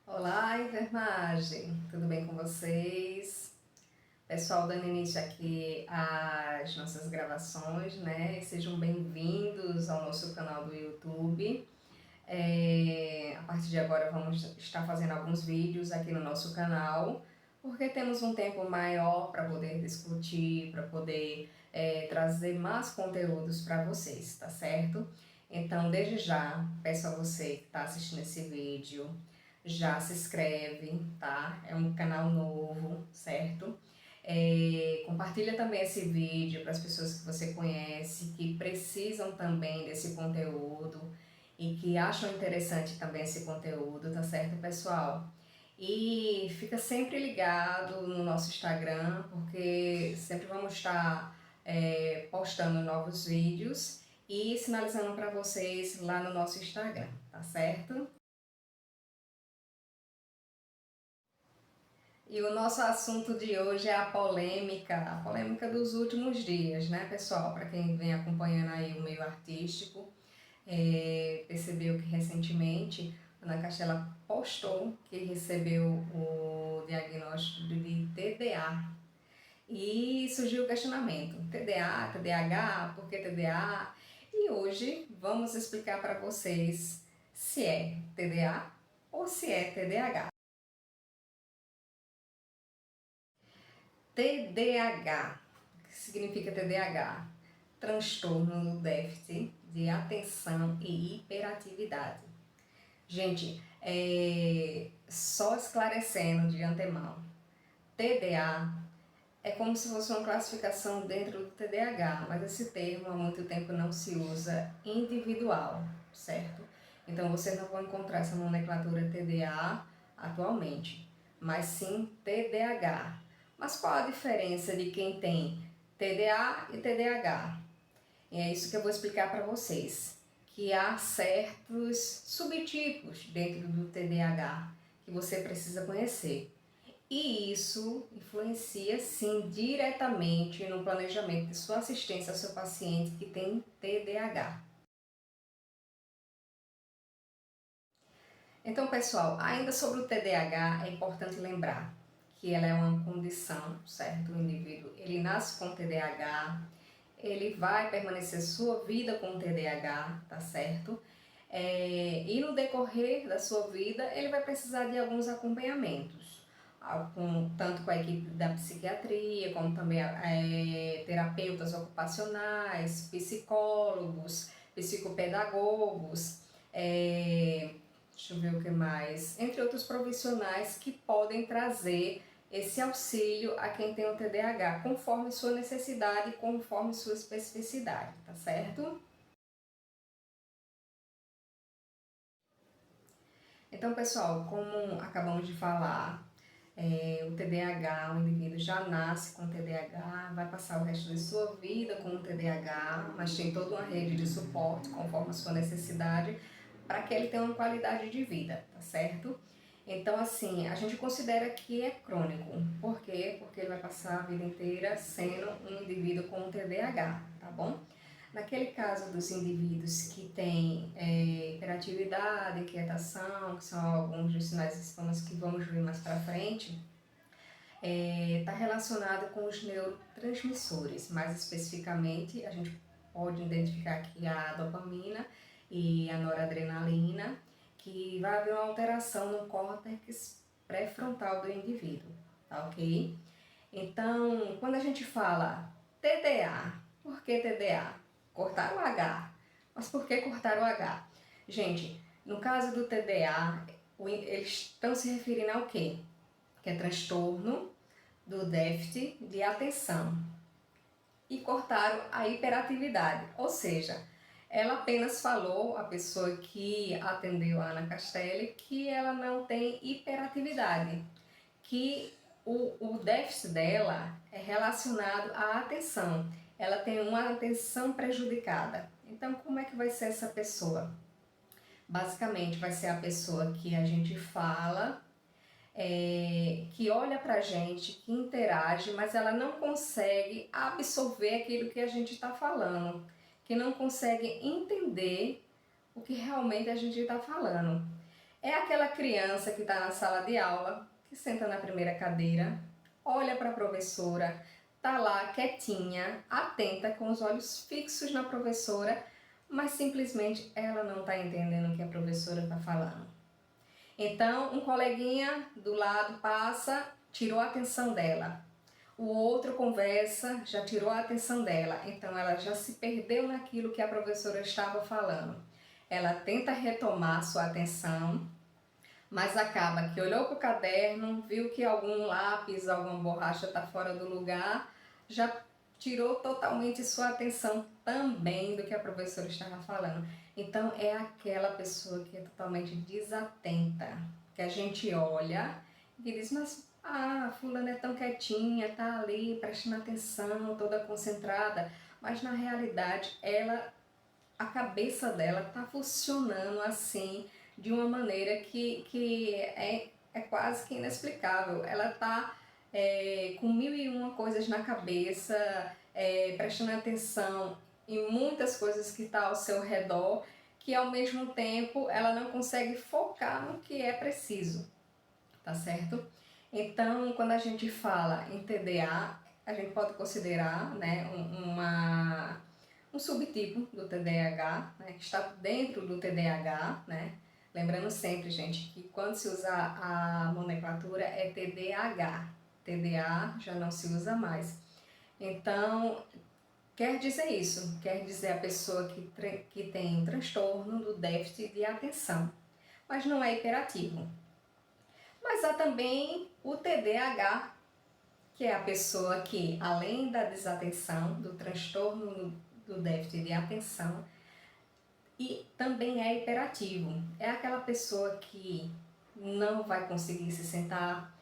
Olá, enfermagem! Tudo bem com vocês? Pessoal, dando início aqui às nossas gravações, né? Sejam bem-vindos ao nosso canal do YouTube. A partir de agora vamos estar fazendo alguns vídeos aqui no nosso canal, porque temos um tempo maior para poder discutir, para poder trazer mais conteúdos para vocês, tá certo? Então, desde já, peço a você que está assistindo esse vídeo, já se inscreve, tá? É um canal novo, certo? Compartilha também esse vídeo para as pessoas que você conhece, que precisam também desse conteúdo e que acham interessante também esse conteúdo, tá certo, pessoal? E fica sempre ligado no nosso Instagram, porque sempre vamos estar postando novos vídeos e sinalizando para vocês lá no nosso Instagram, tá certo? E o nosso assunto de hoje é a polêmica dos últimos dias, né, pessoal? Para quem vem acompanhando aí o meio artístico, percebeu que recentemente a Ana Castela postou que recebeu o diagnóstico de TDA. E surgiu o questionamento: TDA, TDAH, por que TDA? E hoje vamos explicar para vocês se é TDA ou se é TDAH. TDAH, o que significa TDAH? Transtorno do déficit de atenção e hiperatividade. Gente, só esclarecendo de antemão, TDA é como se fosse uma classificação dentro do TDAH, mas esse termo há muito tempo não se usa individual, certo? Então vocês não vão encontrar essa nomenclatura TDA atualmente, mas sim TDAH. Mas qual a diferença de quem tem TDA e TDAH? E é isso que eu vou explicar para vocês, que há certos subtipos dentro do TDAH que você precisa conhecer. E isso influencia sim diretamente no planejamento de sua assistência ao seu paciente que tem TDAH. Então, pessoal, ainda sobre o TDAH, é importante lembrar que ela é uma condição, certo? O indivíduo, ele nasce com TDAH, ele vai permanecer sua vida com TDAH, tá certo? E no decorrer da sua vida, ele vai precisar de alguns acompanhamentos, tanto com a equipe da psiquiatria, como também terapeutas ocupacionais, psicólogos, psicopedagogos, deixa eu ver o que mais, entre outros profissionais que podem trazer esse auxílio a quem tem o TDAH, conforme sua necessidade, conforme sua especificidade, tá certo? Então, pessoal, como acabamos de falar, o TDAH, o indivíduo já nasce com TDAH, vai passar o resto de sua vida com o TDAH, mas tem toda uma rede de suporte conforme a sua necessidade para que ele tenha uma qualidade de vida, tá certo? Então, assim, a gente considera que é crônico. Por quê? Porque ele vai passar a vida inteira sendo um indivíduo com TDAH, tá bom? Naquele caso dos indivíduos que têm hiperatividade, inquietação, que são alguns dos sinais e sintomas que vamos ver mais para frente, está relacionado com os neurotransmissores. Mais especificamente, a gente pode identificar aqui a dopamina e a noradrenalina, que vai haver uma alteração no córtex pré-frontal do indivíduo, tá ok? Então, quando a gente fala TDA, por que TDA? Cortar o H. Mas por que cortar o H? Gente, no caso do TDA, eles estão se referindo ao quê? Que é transtorno do déficit de atenção. E cortaram a hiperatividade, ou seja, ela apenas falou, a pessoa que atendeu a Ana Castelli, que ela não tem hiperatividade, que o déficit dela é relacionado à atenção. Ela tem uma atenção prejudicada. Então, como é que vai ser essa pessoa? Basicamente, vai ser a pessoa que a gente fala, que olha pra gente, que interage, mas ela não consegue absorver aquilo que a gente está falando, que não consegue entender o que realmente a gente está falando. É aquela criança que está na sala de aula, que senta na primeira cadeira, olha para a professora, está lá quietinha, atenta, com os olhos fixos na professora, mas simplesmente ela não está entendendo o que a professora está falando. Então, um coleguinha do lado passa, tirou a atenção dela. O outro conversa, já tirou a atenção dela. Então, ela já se perdeu naquilo que a professora estava falando. Ela tenta retomar sua atenção, mas acaba que olhou para o caderno, viu que algum lápis, alguma borracha está fora do lugar, já tirou totalmente sua atenção também do que a professora estava falando. Então é aquela pessoa que é totalmente desatenta, que a gente olha e diz, mas fulana é tão quietinha, tá ali prestando atenção, toda concentrada, mas na realidade a cabeça dela tá funcionando assim, de uma maneira que é quase que inexplicável. Ela tá com mil e uma coisas na cabeça, prestando atenção em muitas coisas que está ao seu redor, que ao mesmo tempo ela não consegue focar no que é preciso, tá certo? Então, quando a gente fala em TDA, a gente pode considerar, né, um subtipo do TDAH, né, que está dentro do TDAH, né? Lembrando sempre, gente, que quando se usa a nomenclatura é TDAH, TDA já não se usa mais. Então, quer dizer isso, quer dizer a pessoa que tem transtorno do déficit de atenção, mas não é hiperativo. Mas há também o TDAH, que é a pessoa que, além da desatenção, do transtorno do déficit de atenção, e também é hiperativo. É aquela pessoa que não vai conseguir se sentar,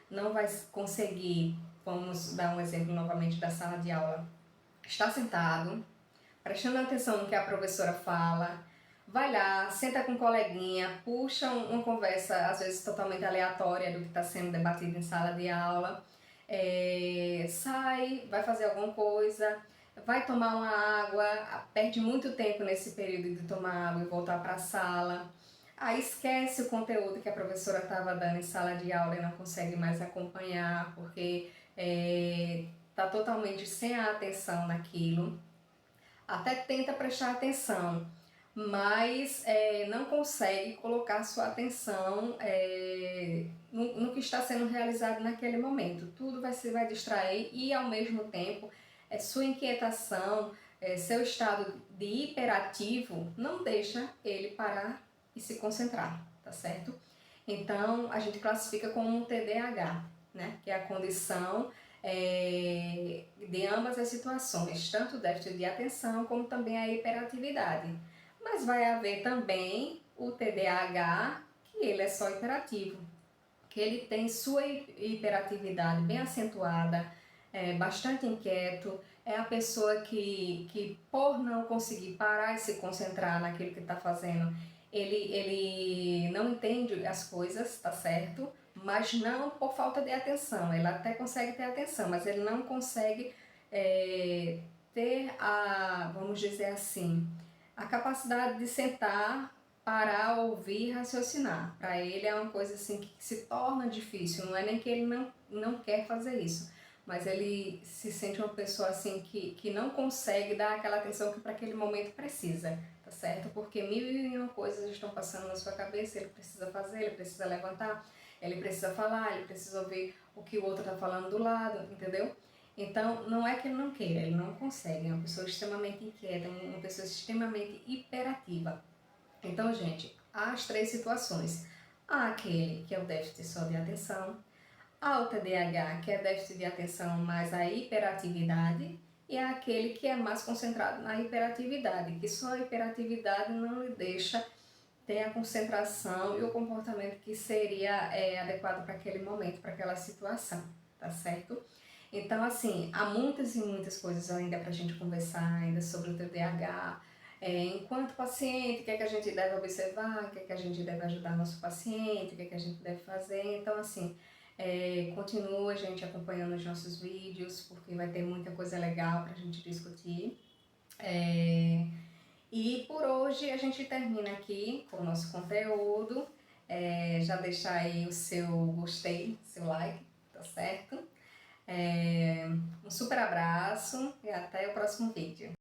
não vai conseguir, vamos dar um exemplo novamente da sala de aula, está sentado, prestando atenção no que a professora fala, vai lá, senta com um coleguinha, puxa uma conversa, às vezes totalmente aleatória do que está sendo debatido em sala de aula, sai, vai fazer alguma coisa, vai tomar uma água, perde muito tempo nesse período de tomar água e voltar para a sala, aí esquece o conteúdo que a professora estava dando em sala de aula e não consegue mais acompanhar, porque está totalmente sem a atenção naquilo. Até tenta prestar atenção, mas não consegue colocar sua atenção no que está sendo realizado naquele momento. Tudo vai distrair e, ao mesmo tempo, sua inquietação, seu estado de hiperativo não deixa ele parar e se concentrar, tá certo? Então, a gente classifica como um TDAH, né? Que é a condição de ambas as situações, tanto o déficit de atenção como também a hiperatividade. Mas vai haver também o TDAH, que ele é só hiperativo, que ele tem sua hiperatividade bem acentuada, bastante inquieto, é a pessoa que por não conseguir parar e se concentrar naquilo que está fazendo, ele não entende as coisas, tá certo? Mas não por falta de atenção, ele até consegue ter atenção, mas ele não consegue ter vamos dizer assim, a capacidade de sentar, parar, ouvir, raciocinar. Para ele é uma coisa assim que se torna difícil, não é nem que ele não quer fazer isso, mas ele se sente uma pessoa assim que não consegue dar aquela atenção que para aquele momento precisa, tá certo? Porque mil e uma coisas estão passando na sua cabeça, ele precisa fazer, ele precisa levantar, ele precisa falar, ele precisa ouvir o que o outro está falando do lado, entendeu? Então, não é que ele não queira, ele não consegue, é uma pessoa extremamente inquieta, uma pessoa extremamente hiperativa. Então, gente, há as três situações. Há aquele que é o déficit só de atenção, há o TDAH, que é déficit de atenção mais a hiperatividade, e há aquele que é mais concentrado na hiperatividade, que só a hiperatividade não lhe deixa ter a concentração e o comportamento que seria adequado para aquele momento, para aquela situação, tá certo? Então, assim, há muitas e muitas coisas ainda para a gente conversar ainda sobre o TDAH. Enquanto paciente, o que é que a gente deve observar, o que é que a gente deve ajudar nosso paciente, o que é que a gente deve fazer. Então, assim, continua a gente acompanhando os nossos vídeos, porque vai ter muita coisa legal para a gente discutir. E por hoje a gente termina aqui com o nosso conteúdo. Já deixar aí o seu gostei, seu like, tá certo? Um super abraço e até o próximo vídeo.